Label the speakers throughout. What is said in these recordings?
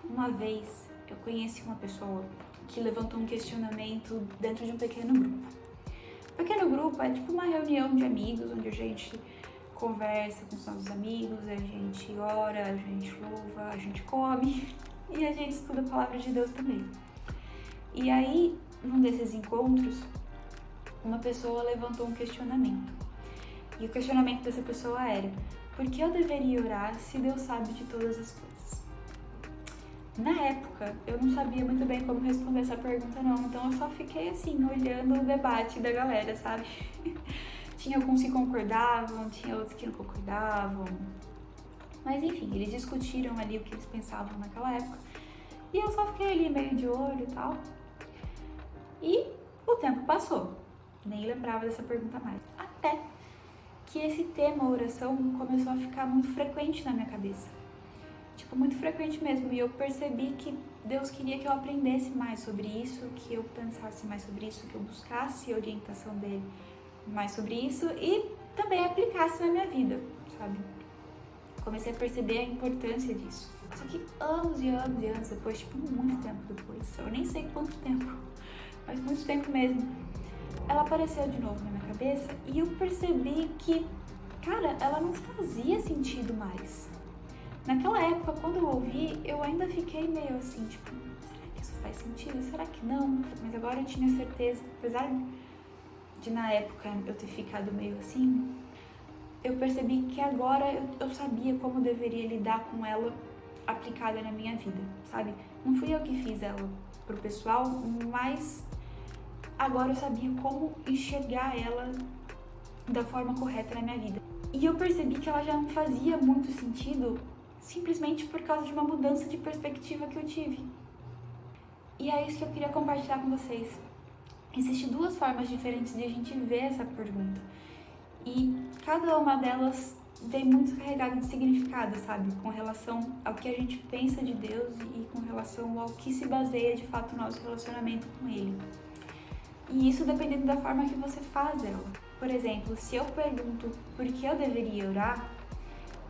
Speaker 1: Uma vez eu conheci uma pessoa que levantou um questionamento dentro de um pequeno grupo. O pequeno grupo é tipo uma reunião de amigos, onde a gente conversa com os nossos amigos, a gente ora, a gente louva, a gente come e a gente estuda a palavra de Deus também. E aí, num desses encontros, uma pessoa levantou um questionamento. E o questionamento dessa pessoa era: por que eu deveria orar se Deus sabe de todas as coisas? Na época, eu não sabia muito bem como responder essa pergunta não, então eu só fiquei assim, olhando o debate da galera, sabe? Tinha alguns que concordavam, tinha outros que não concordavam. Mas enfim, eles discutiram ali o que eles pensavam naquela época. E eu só fiquei ali meio de olho e tal. E o tempo passou. Nem lembrava dessa pergunta mais. Até que esse tema, oração, começou a ficar muito frequente na minha cabeça. Tipo, muito frequente mesmo. E eu percebi que Deus queria que eu aprendesse mais sobre isso, que eu pensasse mais sobre isso, que eu buscasse a orientação dele mais sobre isso e também aplicasse na minha vida, sabe? Comecei a perceber a importância disso. Só que anos e anos e anos depois, tipo, muito tempo depois, eu nem sei quanto tempo, mas muito tempo mesmo, ela apareceu de novo na minha cabeça e eu percebi que, cara, ela não fazia sentido mais. Naquela época, quando eu ouvi, eu ainda fiquei meio assim, tipo, será que isso faz sentido? Será que não? Mas agora eu tinha certeza, apesar de na época eu ter ficado meio assim, eu percebi que agora eu sabia como eu deveria lidar com ela aplicada na minha vida, sabe? Não fui eu que fiz ela pro pessoal, mas agora eu sabia como enxergar ela da forma correta na minha vida. E eu percebi que ela já não fazia muito sentido simplesmente por causa de uma mudança de perspectiva que eu tive. E é isso que eu queria compartilhar com vocês. Existem duas formas diferentes de a gente ver essa pergunta. E cada uma delas vem muito carregada de significado, sabe? Com relação ao que a gente pensa de Deus e com relação ao que se baseia de fato o nosso relacionamento com Ele. E isso dependendo da forma que você faz ela. Por exemplo, se eu pergunto por que eu deveria orar,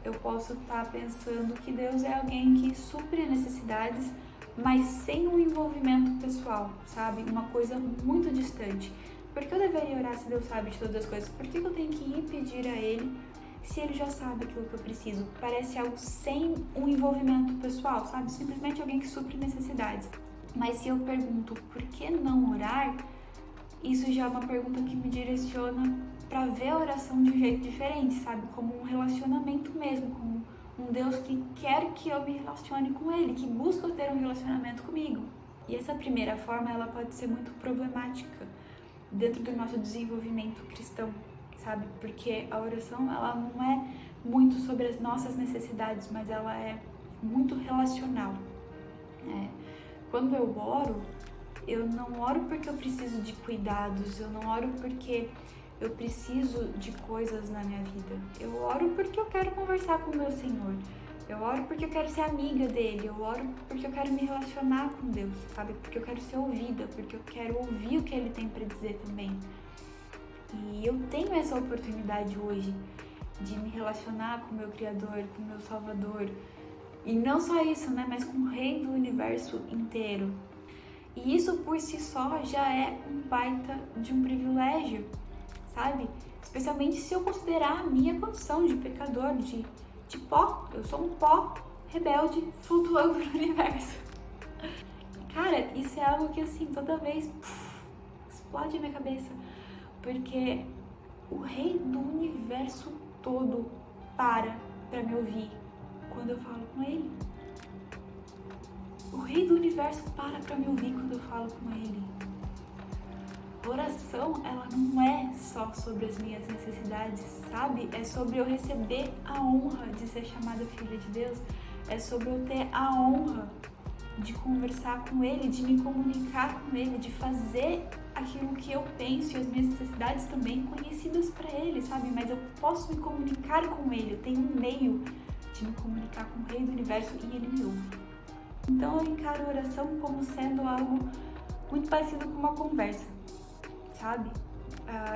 Speaker 1: eu posso estar pensando que Deus é alguém que supre necessidades, mas sem um envolvimento pessoal, sabe? Uma coisa muito distante. Por que eu deveria orar se Deus sabe de todas as coisas? Por que eu tenho que ir pedir a Ele se Ele já sabe aquilo que eu preciso? Parece algo sem um envolvimento pessoal, sabe? Simplesmente alguém que supre necessidades. Mas se eu pergunto por que não orar, isso já é uma pergunta que me direciona para ver a oração de um jeito diferente, sabe? Como um relacionamento mesmo, como um Deus que quer que eu me relacione com Ele, que busca ter um relacionamento comigo. E essa primeira forma, ela pode ser muito problemática dentro do nosso desenvolvimento cristão, sabe? Porque a oração, ela não é muito sobre as nossas necessidades, mas ela é muito relacional. Quando eu oro, eu não oro porque eu preciso de cuidados, eu não oro porque eu preciso de coisas na minha vida. Eu oro porque eu quero conversar com o meu Senhor. Eu oro porque eu quero ser amiga dele. Eu oro porque eu quero me relacionar com Deus, sabe? Porque eu quero ser ouvida, porque eu quero ouvir o que Ele tem para dizer também. E eu tenho essa oportunidade hoje de me relacionar com o meu Criador, com o meu Salvador. E não só isso, né? Mas com o Rei do Universo inteiro. E isso por si só já é um baita de um privilégio, sabe? Especialmente se eu considerar a minha condição de pecador, de pó. Eu sou um pó rebelde flutuando no universo. Cara, isso é algo que assim, toda vez explode a minha cabeça. Porque o Rei do Universo todo para me ouvir quando eu falo com Ele. O Rei do Universo para me ouvir quando eu falo com Ele. A oração, ela não é só sobre as minhas necessidades, sabe? É sobre eu receber a honra de ser chamada filha de Deus. É sobre eu ter a honra de conversar com Ele, de me comunicar com Ele, de fazer aquilo que eu penso e as minhas necessidades também conhecidas para Ele, sabe? Mas eu posso me comunicar com Ele, eu tenho um meio de me comunicar com o Rei do Universo e Ele me ouve. Então eu encaro a oração como sendo algo muito parecido com uma conversa, sabe?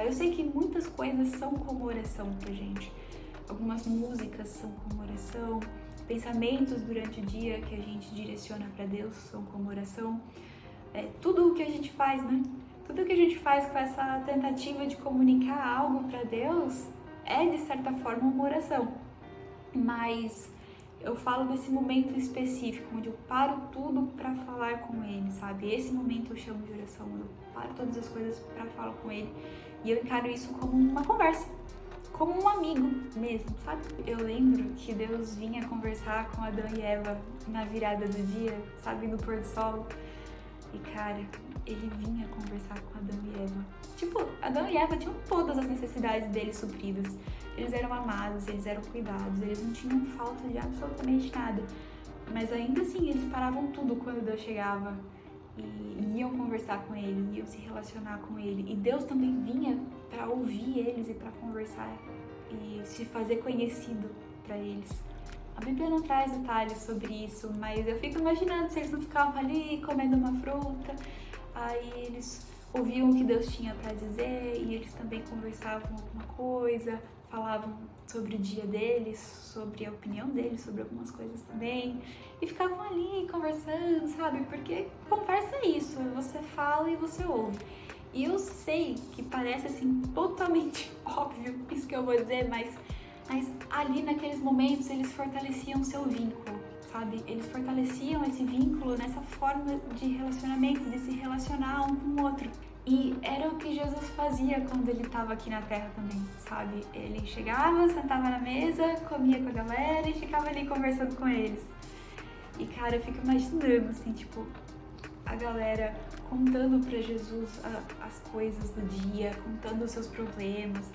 Speaker 1: Eu sei que muitas coisas são como oração pra gente. Algumas músicas são como oração, pensamentos durante o dia que a gente direciona para Deus são como oração. Tudo o que a gente faz, né? Tudo que a gente faz com essa tentativa de comunicar algo para Deus é, de certa forma, uma oração. Mas eu falo desse momento específico, onde eu paro tudo para falar com Ele, sabe? Esse momento eu chamo de oração, eu paro todas as coisas para falar com Ele. E eu encaro isso como uma conversa, como um amigo mesmo, sabe? Eu lembro que Deus vinha conversar com Adão e Eva na virada do dia, sabe? No pôr do sol. E, cara, Ele vinha conversar com Adão e Eva. Tipo, Adão e Eva tinham todas as necessidades deles supridas. Eles eram amados, eles eram cuidados, eles não tinham falta de absolutamente nada. Mas ainda assim, eles paravam tudo quando Deus chegava e iam conversar com Ele, iam se relacionar com Ele. E Deus também vinha para ouvir eles e para conversar e se fazer conhecido para eles. A Bíblia não traz detalhes sobre isso, mas eu fico imaginando se eles não ficavam ali comendo uma fruta, aí eles ouviam o que Deus tinha para dizer e eles também conversavam alguma coisa, falavam sobre o dia deles, sobre a opinião deles, sobre algumas coisas também, e ficavam ali conversando, sabe? Porque conversa é isso, você fala e você ouve. E eu sei que parece assim totalmente óbvio isso que eu vou dizer, mas ali naqueles momentos eles fortaleciam seu vínculo, sabe? Eles fortaleciam esse vínculo nessa forma de relacionamento, de se relacionar um com o outro. E era o que Jesus fazia quando ele estava aqui na Terra também, sabe? Ele chegava, sentava na mesa, comia com a galera e ficava ali conversando com eles. E, cara, eu fico imaginando, assim, tipo, a galera contando pra Jesus as coisas do dia, contando os seus problemas,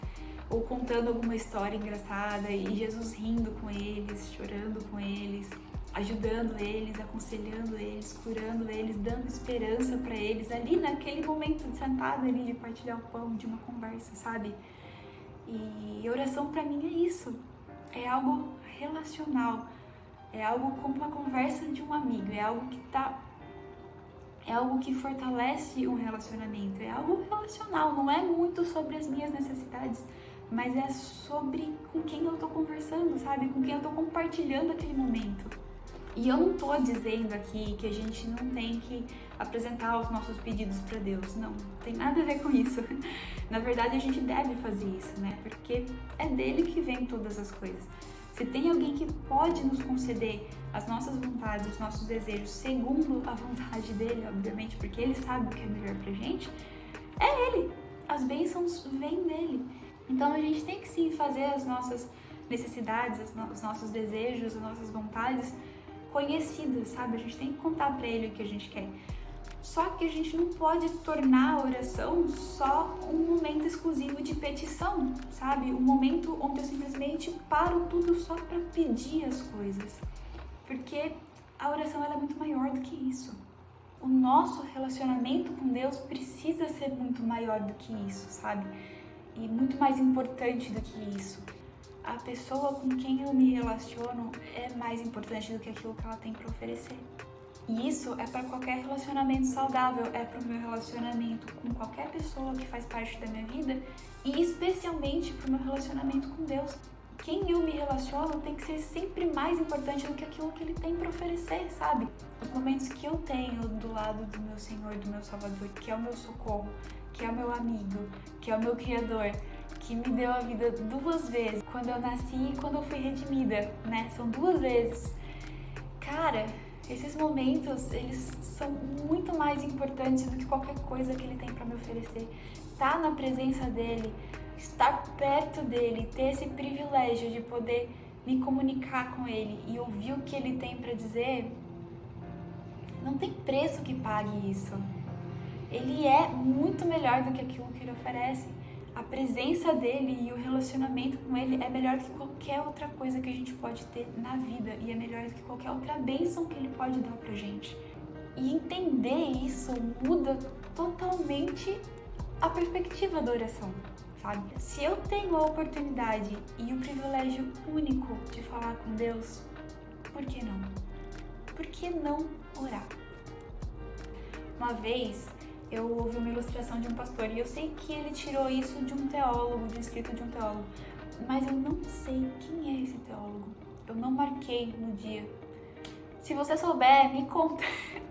Speaker 1: ou contando alguma história engraçada e Jesus rindo com eles, chorando com eles, ajudando eles, aconselhando eles, curando eles, dando esperança para eles ali naquele momento de sentado ali, de partilhar o pão, de uma conversa, sabe? E oração para mim é isso, é algo relacional, é algo como uma conversa de um amigo, é algo que fortalece um relacionamento, é algo relacional, não é muito sobre as minhas necessidades, mas é sobre com quem eu tô conversando, sabe? Com quem eu tô compartilhando aquele momento. E eu não tô dizendo aqui que a gente não tem que apresentar os nossos pedidos para Deus, não tem nada a ver com isso. Na verdade, a gente deve fazer isso, né? Porque é dele que vem todas as coisas. Se tem alguém que pode nos conceder as nossas vontades, os nossos desejos, segundo a vontade dele, obviamente, porque ele sabe o que é melhor pra gente, é ele. As bênçãos vêm dele. Então a gente tem que sim fazer as nossas necessidades, os nossos desejos, as nossas vontades conhecidas, sabe? A gente tem que contar pra ele o que a gente quer. Só que a gente não pode tornar a oração só um momento exclusivo de petição, sabe? Um momento onde eu simplesmente paro tudo só pra pedir as coisas. Porque a oração ela é muito maior do que isso. O nosso relacionamento com Deus precisa ser muito maior do que isso, sabe? E muito mais importante do que isso. A pessoa com quem eu me relaciono é mais importante do que aquilo que ela tem para oferecer. E isso é para qualquer relacionamento saudável, é para o meu relacionamento com qualquer pessoa que faz parte da minha vida e especialmente para o meu relacionamento com Deus. Quem eu me relaciono tem que ser sempre mais importante do que aquilo que Ele tem para oferecer, sabe? Os momentos que eu tenho do lado do meu Senhor, do meu Salvador, que é o meu socorro, que é o meu amigo, que é o meu Criador, que me deu a vida 2 vezes, quando eu nasci e quando eu fui redimida, né? São 2 vezes. Cara, esses momentos, eles são muito mais importantes do que qualquer coisa que Ele tem para me oferecer. Estar na presença dEle, estar perto dEle, ter esse privilégio de poder me comunicar com Ele e ouvir o que Ele tem para dizer, não tem preço que pague isso. Ele é muito melhor do que aquilo que Ele oferece. A presença dEle e o relacionamento com Ele é melhor do que qualquer outra coisa que a gente pode ter na vida e é melhor do que qualquer outra bênção que Ele pode dar pra gente. E entender isso muda totalmente a perspectiva da oração, sabe? Se eu tenho a oportunidade e o privilégio único de falar com Deus, por que não? Por que não orar? Uma vez eu ouvi uma ilustração de um pastor e eu sei que ele tirou isso de um teólogo, de um escrito de um teólogo, mas eu não sei quem é esse teólogo. Eu não marquei no dia. Se você souber, me conta,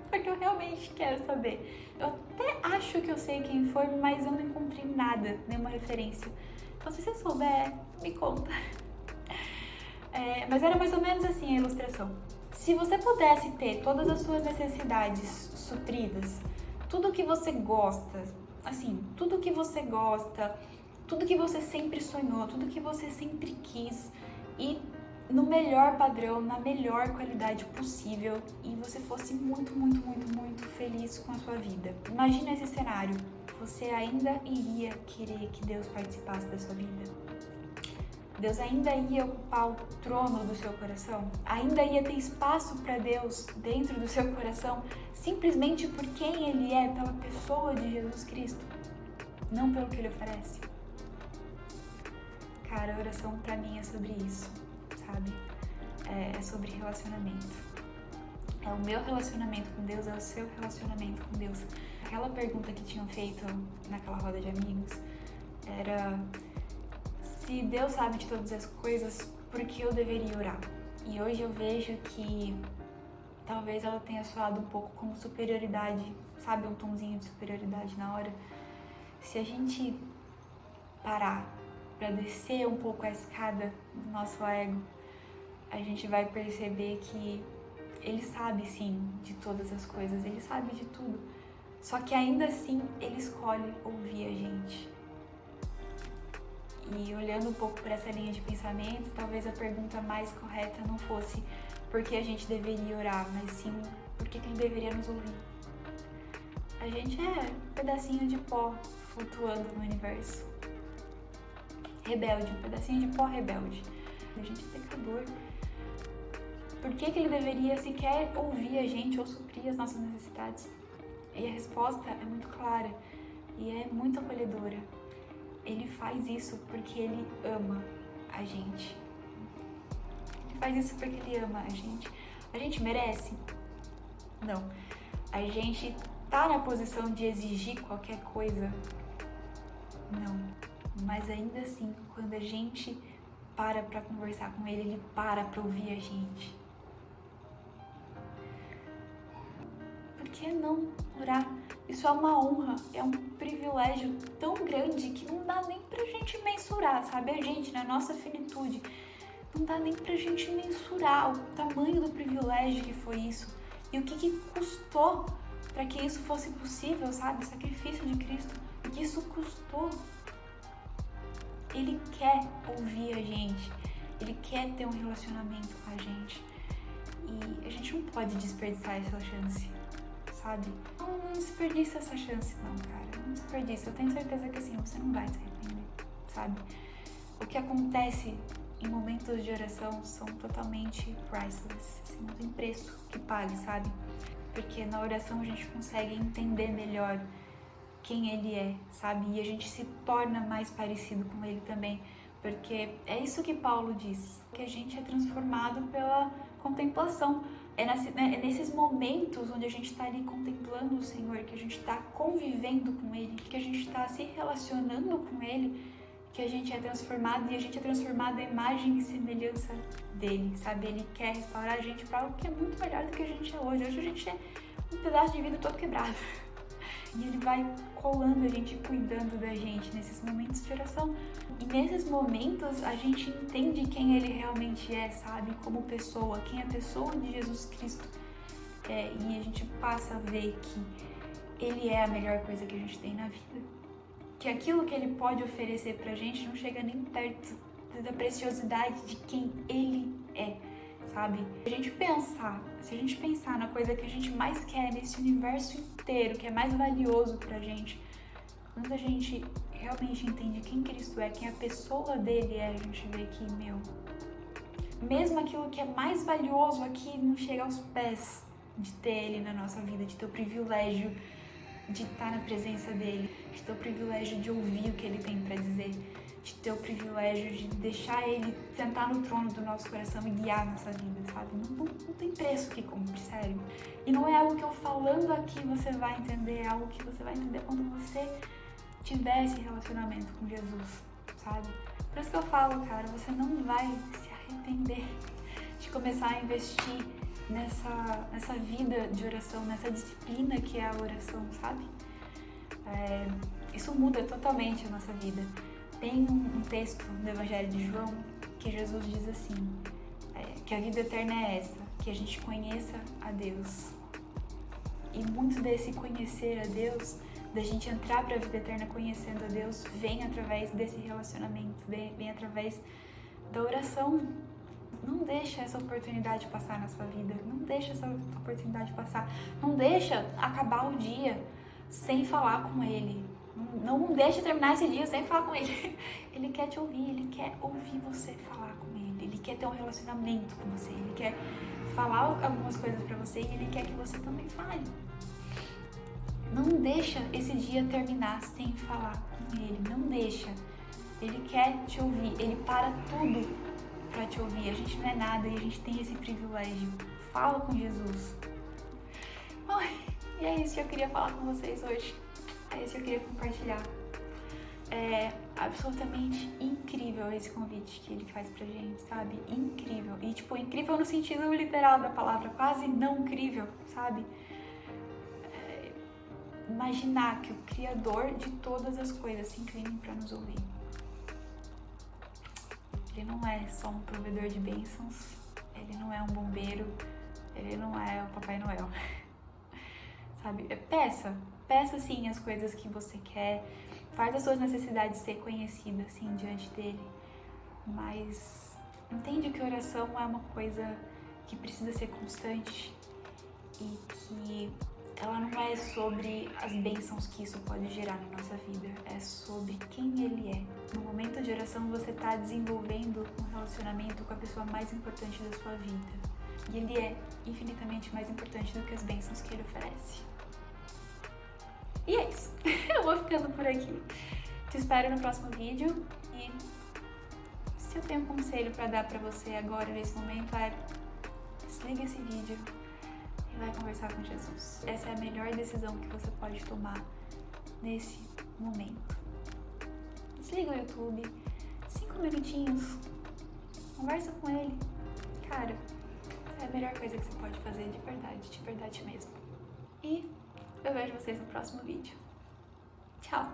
Speaker 1: porque eu realmente quero saber. Eu até acho que eu sei quem foi, mas eu não encontrei nada, nenhuma referência. Então, se você souber, me conta. Mas era mais ou menos assim a ilustração. Se você pudesse ter todas as suas necessidades supridas, tudo que você gosta, assim, tudo que você gosta, tudo que você sempre sonhou, tudo que você sempre quis, e no melhor padrão, na melhor qualidade possível, e você fosse muito, muito, muito, muito feliz com a sua vida. Imagina esse cenário. Você ainda iria querer que Deus participasse da sua vida? Deus ainda ia ocupar o trono do seu coração? Ainda ia ter espaço para Deus dentro do seu coração, simplesmente por quem Ele é, pela pessoa de Jesus Cristo, não pelo que Ele oferece? Cara, a oração para mim é sobre isso, sabe? É sobre relacionamento. É o meu relacionamento com Deus, é o seu relacionamento com Deus. Aquela pergunta que tinham feito naquela roda de amigos era: se Deus sabe de todas as coisas, por que eu deveria orar? E hoje eu vejo que talvez ela tenha soado um pouco como superioridade, sabe? Um tomzinho de superioridade na hora. Se a gente parar para descer um pouco a escada do nosso ego, a gente vai perceber que Ele sabe sim de todas as coisas, Ele sabe de tudo. Só que ainda assim Ele escolhe ouvir a gente. E olhando um pouco para essa linha de pensamento, talvez a pergunta mais correta não fosse por que a gente deveria orar, mas sim por que Ele deveria nos ouvir. A gente é um pedacinho de pó flutuando no universo. Rebelde, um pedacinho de pó rebelde. A gente é pecador. Por que Ele deveria sequer ouvir a gente ou suprir as nossas necessidades? E a resposta é muito clara e é muito acolhedora. Ele faz isso porque Ele ama a gente. Ele faz isso porque Ele ama a gente. A gente merece? Não. A gente tá na posição de exigir qualquer coisa? Não. Mas ainda assim, quando a gente para conversar com Ele, Ele para ouvir a gente. Por que não orar? Isso é uma honra, é um privilégio tão grande que não dá nem pra gente mensurar, sabe? A gente, na nossa finitude, não dá nem pra gente mensurar o tamanho do privilégio que foi isso e o que custou para que isso fosse possível, sabe? O sacrifício de Cristo, o que isso custou. Ele quer ouvir a gente, Ele quer ter um relacionamento com a gente e a gente não pode desperdiçar essa chance, sabe? Não desperdiça essa chance não, cara, não desperdiça. Eu tenho certeza que assim, você não vai se arrepender, sabe? O que acontece em momentos de oração são totalmente priceless, assim, não tem preço que pague, sabe? Porque na oração a gente consegue entender melhor quem Ele é, sabe? E a gente se torna mais parecido com Ele também, porque é isso que Paulo diz, que a gente é transformado pela contemplação. É nesses momentos onde a gente está ali contemplando o Senhor, que a gente está convivendo com Ele, que a gente está se relacionando com Ele, que a gente é transformado, e a gente é transformado à imagem e semelhança dele, sabe? Ele quer restaurar a gente para algo que é muito melhor do que a gente é hoje. Hoje a gente é um pedaço de vida todo quebrado. E Ele vai colando a gente, cuidando da gente nesses momentos de oração. E nesses momentos a gente entende quem Ele realmente é, sabe? Como pessoa, quem é a pessoa de Jesus Cristo é. E a gente passa a ver que Ele é a melhor coisa que a gente tem na vida. Que aquilo que Ele pode oferecer pra gente não chega nem perto da preciosidade de quem Ele é, sabe? Se a gente pensar na coisa que a gente mais quer nesse universo inteiro, que é mais valioso pra gente, quando a gente realmente entende quem Cristo é, quem a pessoa dele é, a gente vê que, mesmo aquilo que é mais valioso aqui não chega aos pés de ter Ele na nossa vida, de ter o privilégio de estar na presença dele, de ter o privilégio de ouvir o que Ele tem para dizer, de ter o privilégio de deixar Ele sentar no trono do nosso coração e guiar a nossa vida, sabe? Não tem preço que compre, sério. E não é algo que eu falando aqui você vai entender, é algo que você vai entender quando você tiver esse relacionamento com Jesus, sabe? Por isso que eu falo, cara, você não vai se arrepender. de começar a investir nessa vida de oração, nessa disciplina que é a oração, sabe? Isso muda totalmente a nossa vida. Tem um texto do Evangelho de João que Jesus diz assim, que a vida eterna é essa, que a gente conheça a Deus. E muito desse conhecer a Deus, da gente entrar para a vida eterna conhecendo a Deus, vem através desse relacionamento, vem através da oração. Não deixa essa oportunidade passar na sua vida, não deixa essa oportunidade passar, não deixa acabar o dia sem falar com Ele, não deixa terminar esse dia sem falar com Ele. Ele quer te ouvir, Ele quer ouvir você falar com Ele quer ter um relacionamento com você, Ele quer falar algumas coisas pra você e Ele quer que você também fale. Não deixa esse dia terminar sem falar com Ele, não deixa. Ele quer te ouvir, Ele para tudo pra te ouvir. A gente não é nada e a gente tem esse privilégio. Fala com Jesus. Ai, e é isso que eu queria falar com vocês hoje. É isso que eu queria compartilhar. É absolutamente incrível esse convite que ele faz pra gente, sabe? Incrível. E, tipo, incrível no sentido literal da palavra, quase não incrível, sabe? Imaginar que o Criador de todas as coisas se incline pra nos ouvir. Ele não é só um provedor de bênçãos, ele não é um bombeiro, ele não é o Papai Noel. Sabe? Peça sim as coisas que você quer, faz as suas necessidades ser conhecidas assim diante dele, mas entende que oração é uma coisa que precisa ser constante e que ela não é sobre as bênçãos que isso pode gerar na nossa vida, é sobre quem ele é. No momento de oração você está desenvolvendo um relacionamento com a pessoa mais importante da sua vida e ele é infinitamente mais importante do que as bênçãos que ele oferece. E é isso, eu vou ficando por aqui. Te espero no próximo vídeo e se eu tenho um conselho para dar para você agora, nesse momento, é desliga esse vídeo e vai conversar com Jesus. Essa é a melhor decisão que você pode tomar nesse momento. Desliga o YouTube, 5 minutinhos, conversa com ele. Cara, é a melhor coisa que você pode fazer de verdade mesmo. E eu vejo vocês no próximo vídeo. Tchau!